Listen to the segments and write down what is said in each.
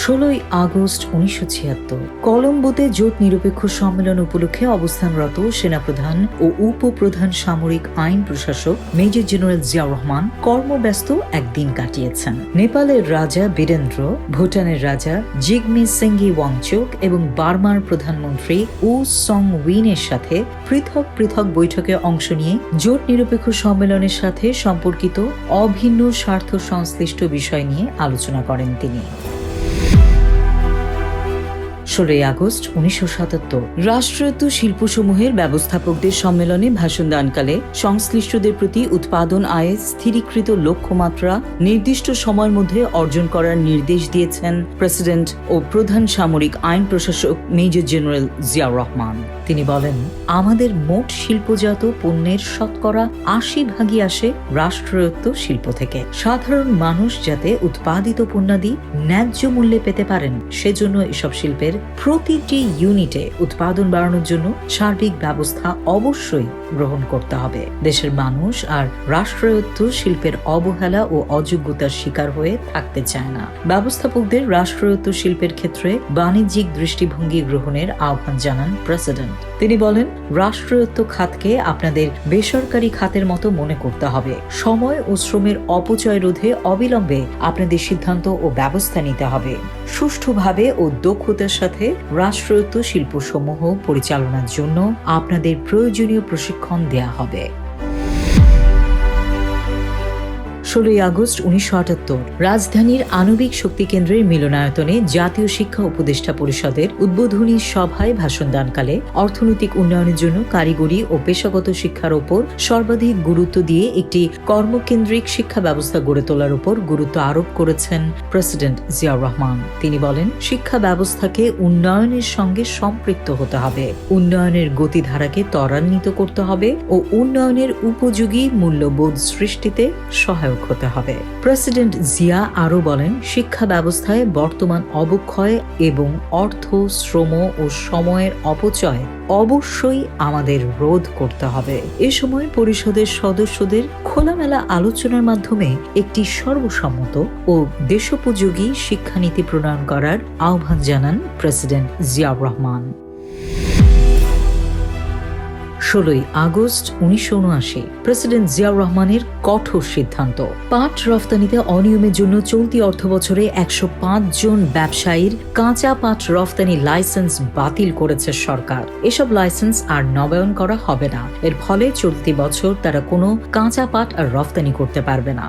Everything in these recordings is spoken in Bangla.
16 আগস্ট 1976 কলম্বোতে জোট নিরপেক্ষ সম্মেলন উপলক্ষে অবস্থানরত সেনাপ্রধান ও উপপ্রধান সামরিক আইন প্রশাসক মেজর জেনারেল জিয়াউর রহমান কর্মব্যস্ত একদিন কাটিয়েছেন। নেপালের রাজা বীরেন্দ্র, ভুটানের রাজা জিগমে সেঙ্গি ওয়াংচুক এবং বার্মার প্রধানমন্ত্রী উ সং উইনের সাথে পৃথক পৃথক বৈঠকে অংশ নিয়ে জোট নিরপেক্ষ সম্মেলনের সাথে সম্পর্কিত অভিন্ন স্বার্থ সংশ্লিষ্ট বিষয় নিয়ে আলোচনা করেন তিনি। 16 আগস্ট 1977 রাষ্ট্রায়ত্ত শিল্পসমূহের ব্যবস্থাপকদের সম্মেলনে ভাষণ দানকালে সংশ্লিষ্টদের প্রতি উৎপাদন আয়ে স্থিরীকৃত লক্ষ্যমাত্রা নির্দিষ্ট সময়ের মধ্যে অর্জন করার নির্দেশ দিয়েছেন প্রেসিডেন্ট ও প্রধান সামরিক আইন প্রশাসক মেজর জেনারেল জিয়াউর রহমান। তিনি বলেন, আমাদের মোট শিল্পজাত পণ্যের শতকরা 80% আসে রাষ্ট্রায়ত্ত শিল্প থেকে। সাধারণ মানুষ যাতে উৎপাদিত পণ্যাদি ন্যায্য মূল্যে পেতে পারেন, সেজন্য এসব শিল্পের প্রতিটি ইউনিটে উৎপাদন বাড়ানোর জন্য সার্বিক ব্যবস্থা অবশ্যই গ্রহণ করতে হবে। দেশের মানুষ আর রাষ্ট্রায়ত্ত শিল্পের অবহেলা ও অযোগ্যতার শিকার হয়ে থাকতে চায় না। ব্যবস্থাপকদের রাষ্ট্রায়ত্ত শিল্পের ক্ষেত্রে বাণিজ্যিক দৃষ্টিভঙ্গি গ্রহণের আহ্বান জানান প্রেসিডেন্ট। তিনি বলেন, রাষ্ট্রায়ত্ত খাতকে আপনাদের বেসরকারি খাতের মতো মনে করতে হবে। সময় ও শ্রমের অপচয় রোধে অবিলম্বে আপনাদের সিদ্ধান্ত ও ব্যবস্থা নিতে হবে। সুষ্ঠুভাবে ও দক্ষতার সাথে রাষ্ট্রায়ত্ত শিল্পসমূহ পরিচালনার জন্য আপনাদের প্রয়োজনীয় প্রশিক্ষণ দেয়া হবে। 16 আগস্ট 1978 রাজধানীর আণবিক শক্তি কেন্দ্রের মিলনায়তনে জাতীয় শিক্ষা উপদেষ্টা পরিষদের উদ্বোধনী সভায় ভাষণ দানকালে অর্থনৈতিক উন্নয়নের জন্য কারিগরি ও পেশাগত শিক্ষার ওপর সর্বাধিক গুরুত্ব দিয়ে একটি কর্মকেন্দ্রিক শিক্ষা ব্যবস্থা গড়ে তোলার উপর গুরুত্ব আরোপ করেছেন প্রেসিডেন্ট জিয়াউর রহমান। তিনি বলেন, শিক্ষা ব্যবস্থাকে উন্নয়নের সঙ্গে সম্পৃক্ত হতে হবে, উন্নয়নের গতিধারাকে ত্বরান্বিত করতে হবে ও উন্নয়নের উপযোগী মূল্যবোধ সৃষ্টিতে সহায়ক হতে হবে। প্রেসিডেন্ট জিয়া আরও বলেন, শিক্ষা ব্যবস্থায় বর্তমান অবক্ষয় এবং অর্থ, শ্রম ও সময়ের অপচয় অবশ্যই আমাদের রোধ করতে হবে। এ সময় পরিষদের সদস্যদের খোলামেলা আলোচনার মাধ্যমে একটি সর্বসম্মত ও দেশোপযোগী শিক্ষানীতি প্রণয়ন করার আহ্বান জানান president Ziaur Rahman. 16 August 1979 president Ziaur রহমানের কঠোর সিদ্ধান্ত। পাট রফতানিতে অনিয়মের জন্য চলতি অর্থবছরে 105 জন ব্যবসায়ীর কাঁচা পাট রফতানি লাইসেন্স বাতিল করেছে সরকার। এসব লাইসেন্স আর নবায়ন করা হবে না। এর ফলে চলতি বছর তারা কোনো কাঁচা পাট আর রফতানি করতে পারবে না।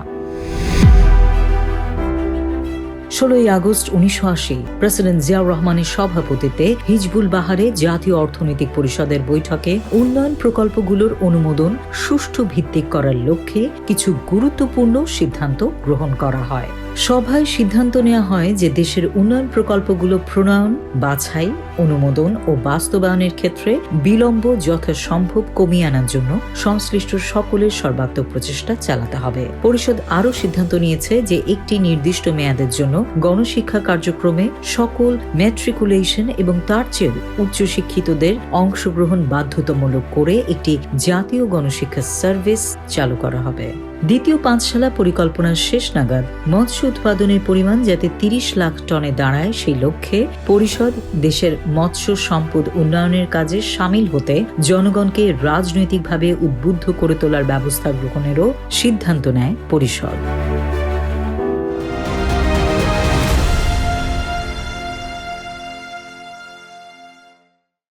16 আগস্ট 1980 প্রেসিডেন্ট জিয়াউর রহমানের সভাপতিত্বে হিজবুল বাহারে জাতীয় অর্থনৈতিক পরিষদের বৈঠকে উন্নয়ন প্রকল্পগুলোর অনুমোদন সুষ্ঠু ভিত্তিক করার লক্ষ্যে কিছু গুরুত্বপূর্ণ সিদ্ধান্ত গ্রহণ করা হয়। সভায় সিদ্ধান্ত নেওয়া হয় যে দেশের উন্নয়ন প্রকল্পগুলো প্রণয়ন, বাছাই, অনুমোদন ও বাস্তবায়নের ক্ষেত্রে বিলম্ব যথাসম্ভব কমিয়ে আনার জন্য সংশ্লিষ্ট সকলের সর্বাত্মক প্রচেষ্টা চালাতে হবে। পরিষদ আরও সিদ্ধান্ত নিয়েছে যে একটি নির্দিষ্ট মেয়াদের জন্য গণশিক্ষা কার্যক্রমে সকল ম্যাট্রিকুলেশন এবং তার চেয়েও উচ্চশিক্ষিতদের অংশগ্রহণ বাধ্যতামূলক করে একটি জাতীয় গণশিক্ষা সার্ভিস চালু করা হবে। দ্বিতীয় পাঁচশালা পরিকল্পনার শেষ নাগাদ মৎস্য উৎপাদনের পরিমাণ যাতে 30 লাখ টনে দাঁড়ায়, সেই লক্ষ্যে পরিষদ দেশের মৎস্য সম্পদ উন্নয়নের কাজে সামিল হতে জনগণকে রাজনৈতিকভাবে উদ্বুদ্ধ করে তোলার ব্যবস্থা গ্রহণেরও সিদ্ধান্ত নেয় পরিষদ।